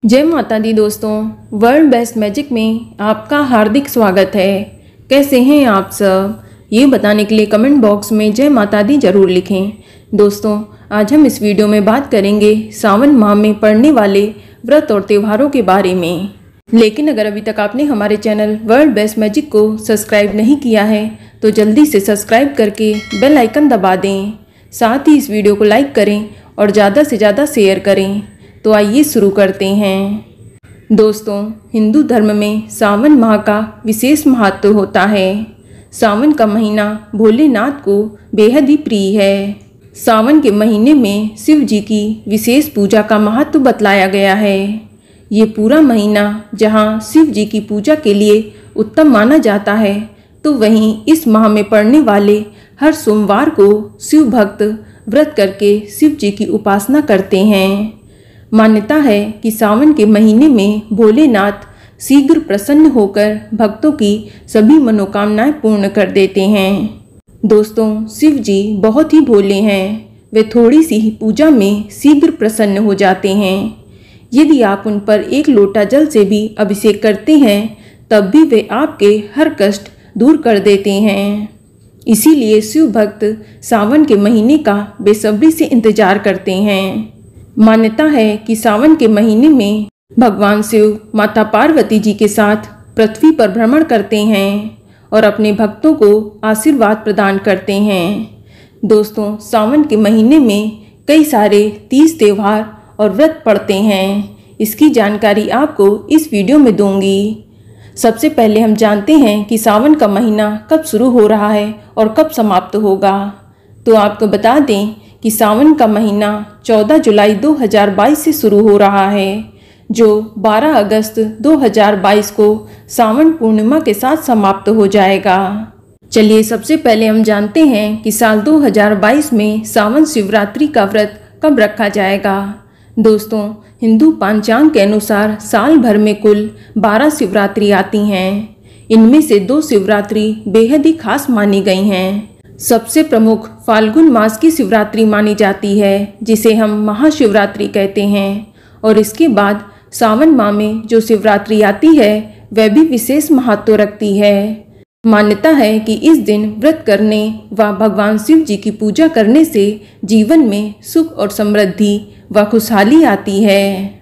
जय माता दी दोस्तों, वर्ल्ड बेस्ट मैजिक में आपका हार्दिक स्वागत है। कैसे हैं आप सब? ये बताने के लिए कमेंट बॉक्स में जय माता दी जरूर लिखें। दोस्तों, आज हम इस वीडियो में बात करेंगे सावन माह में पड़ने वाले व्रत और त्योहारों के बारे में। लेकिन अगर अभी तक आपने हमारे चैनल वर्ल्ड बेस्ट मैजिक को सब्सक्राइब नहीं किया है तो जल्दी से सब्सक्राइब करके बेल आइकन दबा दें। साथ ही इस वीडियो को लाइक करें और ज़्यादा से ज़्यादा शेयर करें। तो आइए शुरू करते हैं। दोस्तों, हिंदू धर्म में सावन माह का विशेष महत्व होता है। सावन का महीना भोलेनाथ को बेहद ही प्रिय है। सावन के महीने में शिव जी की विशेष पूजा का महत्व बतलाया गया है। ये पूरा महीना जहाँ शिव जी की पूजा के लिए उत्तम माना जाता है, तो वहीं इस माह में पड़ने वाले हर सोमवार को शिव भक्त व्रत करके शिव जी की उपासना करते हैं। मान्यता है कि सावन के महीने में भोलेनाथ शीघ्र प्रसन्न होकर भक्तों की सभी मनोकामनाएं पूर्ण कर देते हैं। दोस्तों, शिव जी बहुत ही भोले हैं। वे थोड़ी सी ही पूजा में शीघ्र प्रसन्न हो जाते हैं। यदि आप उन पर एक लोटा जल से भी अभिषेक करते हैं तब भी वे आपके हर कष्ट दूर कर देते हैं। इसीलिए शिव भक्त सावन के महीने का बेसब्री से इंतजार करते हैं। मान्यता है कि सावन के महीने में भगवान शिव माता पार्वती जी के साथ पृथ्वी पर भ्रमण करते हैं और अपने भक्तों को आशीर्वाद प्रदान करते हैं। दोस्तों, सावन के महीने में कई सारे तीज त्योहार और व्रत पड़ते हैं। इसकी जानकारी आपको इस वीडियो में दूंगी। सबसे पहले हम जानते हैं कि सावन का महीना कब शुरू हो रहा है और कब समाप्त होगा। तो आपको बता दें कि सावन का महीना 14 जुलाई 2022 से शुरू हो रहा है, जो 12 अगस्त 2022 को सावन पूर्णिमा के साथ समाप्त हो जाएगा। चलिए सबसे पहले हम जानते हैं कि साल 2022 में सावन शिवरात्रि का व्रत कब रखा जाएगा। दोस्तों, हिंदू पंचांग के अनुसार साल भर में कुल 12 शिवरात्रि आती हैं। इनमें से 2 शिवरात्रि बेहद ही खास मानी गई हैं। सबसे प्रमुख फाल्गुन मास की शिवरात्रि मानी जाती है, जिसे हम महाशिवरात्रि कहते हैं। और इसके बाद सावन माह में जो शिवरात्रि आती है वह भी विशेष महत्व रखती है। मान्यता है कि इस दिन व्रत करने व भगवान शिव जी की पूजा करने से जीवन में सुख और समृद्धि व खुशहाली आती है।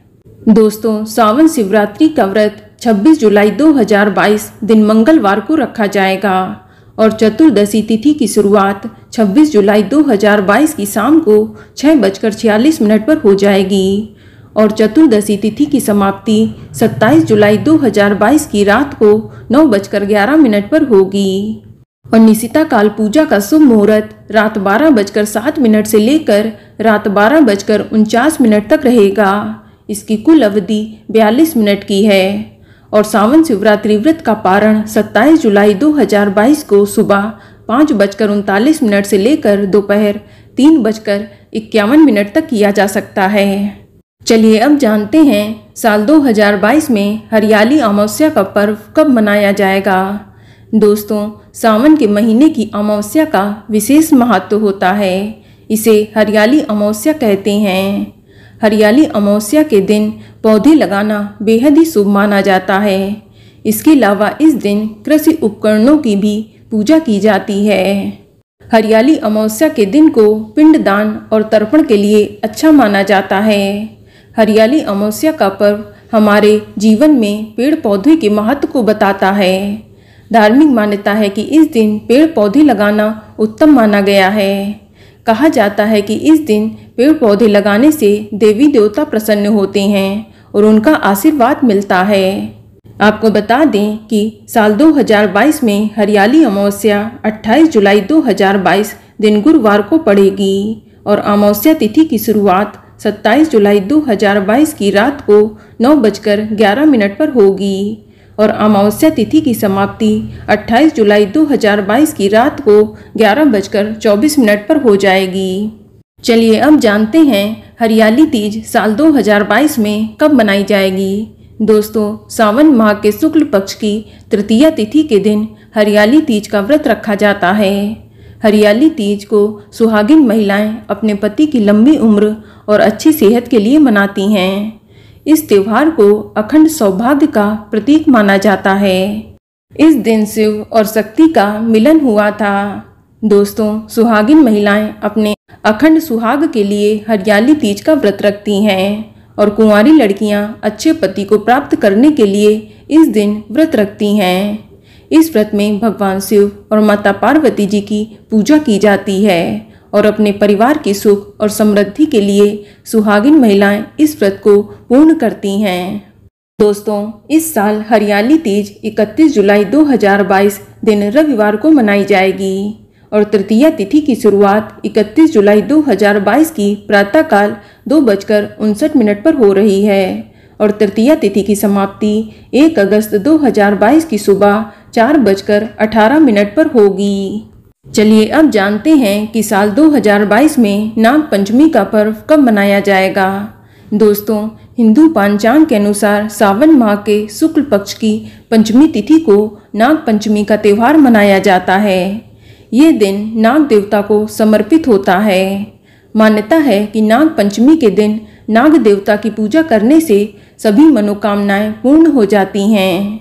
दोस्तों, सावन शिवरात्रि का व्रत 26 जुलाई 2022 दिन मंगलवार को रखा जाएगा और चतुर्दशी तिथि की शुरुआत 26 जुलाई 2022 की शाम को 6:46 पर हो जाएगी और चतुर्दशी तिथि की समाप्ति 27 जुलाई 2022 की रात को 9:11 पर होगी। और निशिता काल पूजा का शुभ मुहूर्त रात 12:07 से लेकर रात 12:49 तक रहेगा। इसकी कुल अवधि 42 मिनट की है और सावन शिवरात्रि व्रत का पारण 27 जुलाई 2022 को सुबह 5:39 से लेकर दोपहर 3:51 तक किया जा सकता है। चलिए अब जानते हैं साल 2022 में हरियाली अमावस्या का पर्व कब मनाया जाएगा। दोस्तों, सावन के महीने की अमावस्या का विशेष महत्व होता है। इसे हरियाली अमावस्या कहते हैं। हरियाली अमावस्या के दिन पौधे लगाना बेहद ही शुभ माना जाता है। इसके अलावा इस दिन कृषि उपकरणों की भी पूजा की जाती है। हरियाली अमावस्या के दिन को पिंडदान और तर्पण के लिए अच्छा माना जाता है। हरियाली अमावस्या का पर्व हमारे जीवन में पेड़ पौधे के महत्व को बताता है। धार्मिक मान्यता है कि इस दिन पेड़ पौधे लगाना उत्तम माना गया है। कहा जाता है कि इस दिन पेड़ पौधे लगाने से देवी देवता प्रसन्न होते हैं और उनका आशीर्वाद मिलता है। आपको बता दें कि साल 2022 में हरियाली अमावस्या 28 जुलाई 2022 दिन गुरुवार को पड़ेगी और अमावस्या तिथि की शुरुआत 27 जुलाई 2022 की रात को 9:11 पर होगी और अमावस्या तिथि की समाप्ति 28 जुलाई 2022 की रात को 11:24 पर हो जाएगी। चलिए अब जानते हैं हरियाली तीज साल 2022 में कब मनाई जाएगी। दोस्तों, सावन माह के शुक्ल पक्ष की तृतीया तिथि के दिन हरियाली तीज का व्रत रखा जाता है। हरियाली तीज को सुहागिन महिलाएं अपने पति की लंबी उम्र और अच्छी सेहत के लिए मनाती हैं। इस त्योहार को अखंड सौभाग्य का प्रतीक माना जाता है। इस दिन शिव और शक्ति का मिलन हुआ था। दोस्तों, सुहागिन महिलाएं अपने अखंड सुहाग के लिए हरियाली तीज का व्रत रखती हैं और कुंवारी लड़कियां अच्छे पति को प्राप्त करने के लिए इस दिन व्रत रखती हैं। इस व्रत में भगवान शिव और माता पार्वती जी की पूजा की जाती है और अपने परिवार की सुख और समृद्धि के लिए सुहागिन महिलाएं इस व्रत को पूर्ण करती हैं। दोस्तों, इस साल हरियाली तीज 31 जुलाई 2022 दिन रविवार को मनाई जाएगी और तृतीया तिथि की शुरुआत 31 जुलाई 2022 की प्रातःकाल 2:59 पर हो रही है और तृतीया तिथि की समाप्ति 1 अगस्त 2022 की सुबह 4:18 पर होगी। चलिए अब जानते हैं कि साल 2022 में नाग पंचमी का पर्व कब मनाया जाएगा। दोस्तों, हिंदू पंचांग के अनुसार सावन माह के शुक्ल पक्ष की पंचमी तिथि को नाग पंचमी का त्यौहार मनाया जाता है। ये दिन नाग देवता को समर्पित होता है। मान्यता है कि नाग पंचमी के दिन नाग देवता की पूजा करने से सभी मनोकामनाएं पूर्ण हो जाती हैं।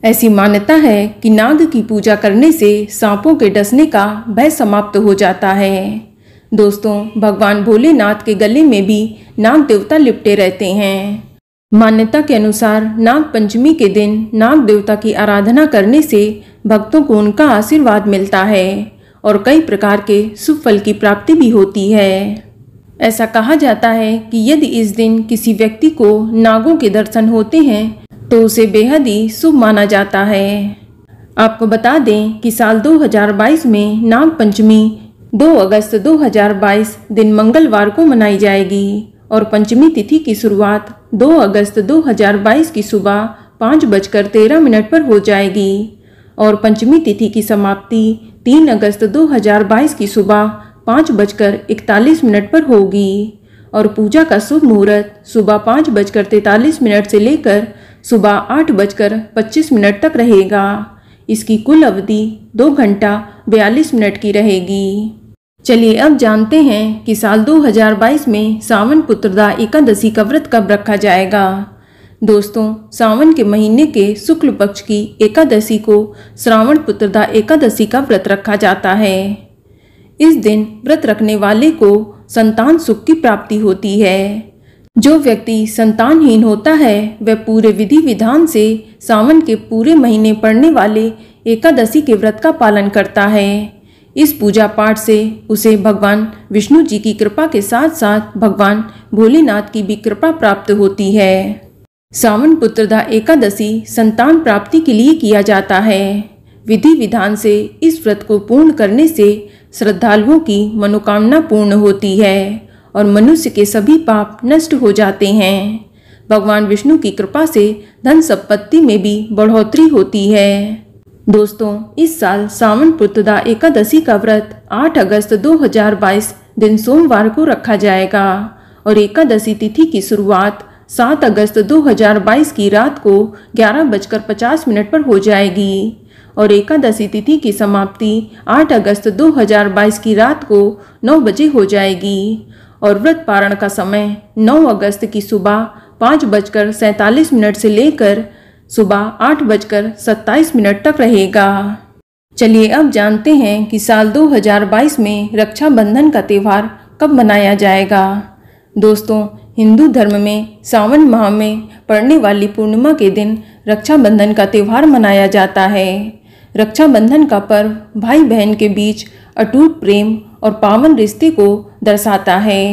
ऐसी मान्यता है कि नाग की पूजा करने से सांपों के डसने का भय समाप्त हो जाता है। दोस्तों, भगवान भोलेनाथ के गले में भी नाग देवता लिपटे रहते हैं। मान्यता के अनुसार नाग पंचमी के दिन नाग देवता की आराधना करने से भक्तों को उनका आशीर्वाद मिलता है और कई प्रकार के शुभ फल की प्राप्ति भी होती है। ऐसा कहा जाता है कि यदि इस दिन किसी व्यक्ति को नागों के दर्शन होते हैं तो उसे बेहद ही शुभ माना जाता है। आपको बता दें कि साल 2022 में नाग पंचमी 2 अगस्त 2022 दिन मंगलवार को मनाई जाएगी और पंचमी तिथि की शुरुआत 2 अगस्त 2022 की सुबह 5:13 पर हो जाएगी और पंचमी तिथि की समाप्ति 3 अगस्त 2022 की सुबह 5:41 पर होगी और पूजा का शुभ मुहूर्त सुबह 5:43 से लेकर सुबह 8:25 तक रहेगा। इसकी कुल अवधि 2 घंटा 42 मिनट की रहेगी। चलिए अब जानते हैं कि साल 2022 में सावन पुत्रदा एकादशी का व्रत कब रखा जाएगा। दोस्तों, सावन के महीने के शुक्ल पक्ष की एकादशी को श्रावण पुत्रदा एकादशी का व्रत रखा जाता है। इस दिन व्रत रखने वाले को संतान सुख की प्राप्ति होती है। जो व्यक्ति संतानहीन होता है वह पूरे विधि विधान से सावन के पूरे महीने पड़ने वाले एकादशी के व्रत का पालन करता है। इस पूजा पाठ से उसे भगवान विष्णु जी की कृपा के साथ साथ भगवान भोलेनाथ की भी कृपा प्राप्त होती है। सावन पुत्रदा एकादशी संतान प्राप्ति के लिए किया जाता है। विधि विधान से इस व्रत को पूर्ण करने से श्रद्धालुओं की मनोकामना पूर्ण होती है और मनुष्य के सभी पाप नष्ट हो जाते हैं। भगवान विष्णु की कृपा से धन संपत्ति में भी बढ़ोतरी होती है। दोस्तों, इस साल सावन पुत्रदा एकादशी का व्रत 8 अगस्त 2022 दिन सोमवार को रखा जाएगा और एकादशी तिथि की शुरुआत 7 अगस्त 2022 की रात को 11:50 पर हो जाएगी और एकादशी तिथि की समाप्ति 8 अगस्त 2022 की रात को 9 बजे हो जाएगी और व्रत पारण का समय 9 अगस्त की सुबह 5:47 से लेकर सुबह 8:27 तक रहेगा। चलिए अब जानते हैं कि साल 2022 में रक्षाबंधन का त्यौहार कब मनाया जाएगा। दोस्तों, हिंदू धर्म में सावन माह में पड़ने वाली पूर्णिमा के दिन रक्षाबंधन का त्यौहार मनाया जाता है। रक्षाबंधन का पर्व भाई बहन के बीच अटूट प्रेम और पावन रिश्ते को दर्शाता है।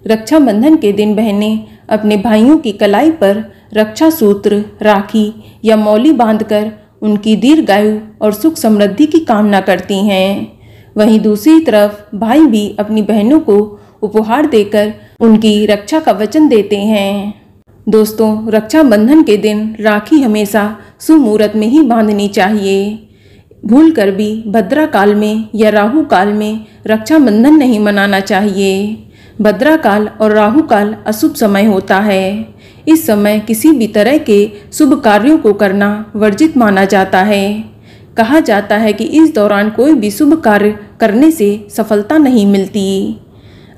रक्षाबंधन के दिन बहनें अपने भाइयों की कलाई पर रक्षा सूत्र, राखी या मौली बांधकर उनकी दीर्घायु और सुख समृद्धि की कामना करती हैं। वहीं दूसरी तरफ भाई भी अपनी बहनों को उपहार देकर उनकी रक्षा का वचन देते हैं। दोस्तों, रक्षाबंधन के दिन राखी हमेशा शुभ मुहूर्त में ही बांधनी चाहिए। भूलकर भी भद्रा काल में या राहु काल में रक्षाबंधन नहीं मनाना चाहिए। भद्रा काल और राहु काल अशुभ समय होता है। इस समय किसी भी तरह के शुभ कार्यों को करना वर्जित माना जाता है। कहा जाता है कि इस दौरान कोई भी शुभ कार्य करने से सफलता नहीं मिलती।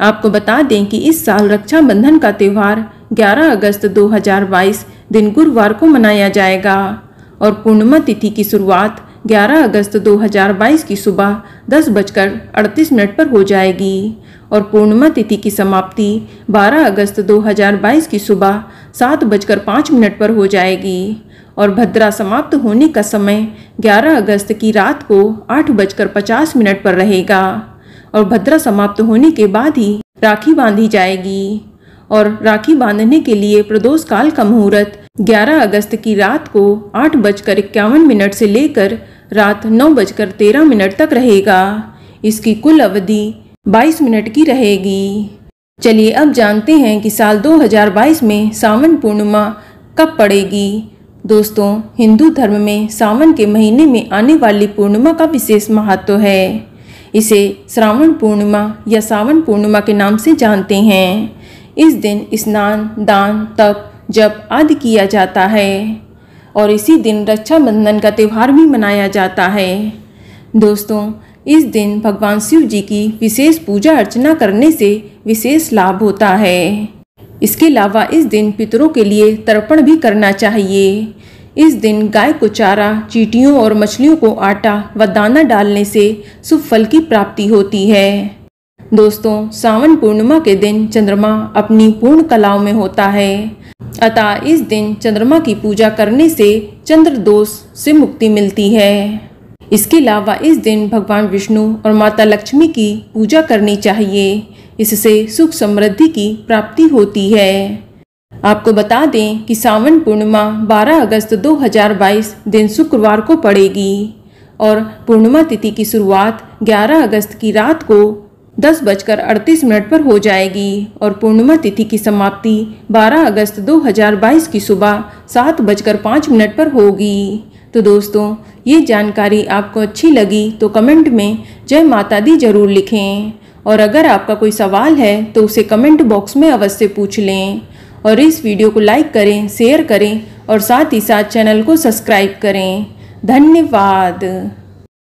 आपको बता दें कि इस साल रक्षाबंधन का त्यौहार 11 अगस्त 2022 दिन गुरुवार को मनाया जाएगा और पूर्णिमा तिथि की शुरुआत 11 अगस्त 2022 की सुबह 10:38 पर हो जाएगी और पूर्णिमा तिथि की समाप्ति 12 अगस्त 2022 की सुबह 7:05 पर हो जाएगी और भद्रा समाप्त होने का समय 11 अगस्त की रात को 8:50 पर रहेगा और भद्रा समाप्त होने के बाद ही राखी बांधी जाएगी और राखी बांधने के लिए प्रदोष काल का मुहूर्त 11 अगस्त की रात को 8:51 से लेकर रात 9:13 तक रहेगा। इसकी कुल अवधि 22 मिनट की रहेगी। चलिए अब जानते हैं कि साल 2022 में सावन पूर्णिमा कब पड़ेगी। दोस्तों, हिंदू धर्म में सावन के महीने में आने वाली पूर्णिमा का विशेष महत्व है। इसे श्रावण पूर्णिमा या सावन पूर्णिमा के नाम से जानते हैं। इस दिन स्नान, दान, तप, जप आदि किया जाता है और इसी दिन रक्षाबंधन का त्यौहार भी मनाया जाता है। दोस्तों, इस दिन भगवान शिव जी की विशेष पूजा अर्चना करने से विशेष लाभ होता है। इसके अलावा इस दिन पितरों के लिए तर्पण भी करना चाहिए। इस दिन गाय को चारा, चींटियों और मछलियों को आटा व दाना डालने से शुभ फल की प्राप्ति होती है। दोस्तों, सावन पूर्णिमा के दिन चंद्रमा अपनी पूर्ण कलाओं में होता है, अतः इस दिन चंद्रमा की पूजा करने से चंद्र दोष से मुक्ति मिलती है। इसके अलावा इस दिन भगवान विष्णु और माता लक्ष्मी की पूजा करनी चाहिए। इससे सुख समृद्धि की प्राप्ति होती है। आपको बता दें कि सावन पूर्णिमा 12 अगस्त 2022 दिन शुक्रवार को पड़ेगी और पूर्णिमा तिथि की शुरुआत 11 अगस्त की रात को 10:38 पर हो जाएगी और पूर्णिमा तिथि की समाप्ति 12 अगस्त 2022 की सुबह 7:05 पर होगी। तो दोस्तों, ये जानकारी आपको अच्छी लगी तो कमेंट में जय माता दी जरूर लिखें और अगर आपका कोई सवाल है तो उसे कमेंट बॉक्स में अवश्य पूछ लें और इस वीडियो को लाइक करें, शेयर करें और साथ ही साथ चैनल को सब्सक्राइब करें। धन्यवाद।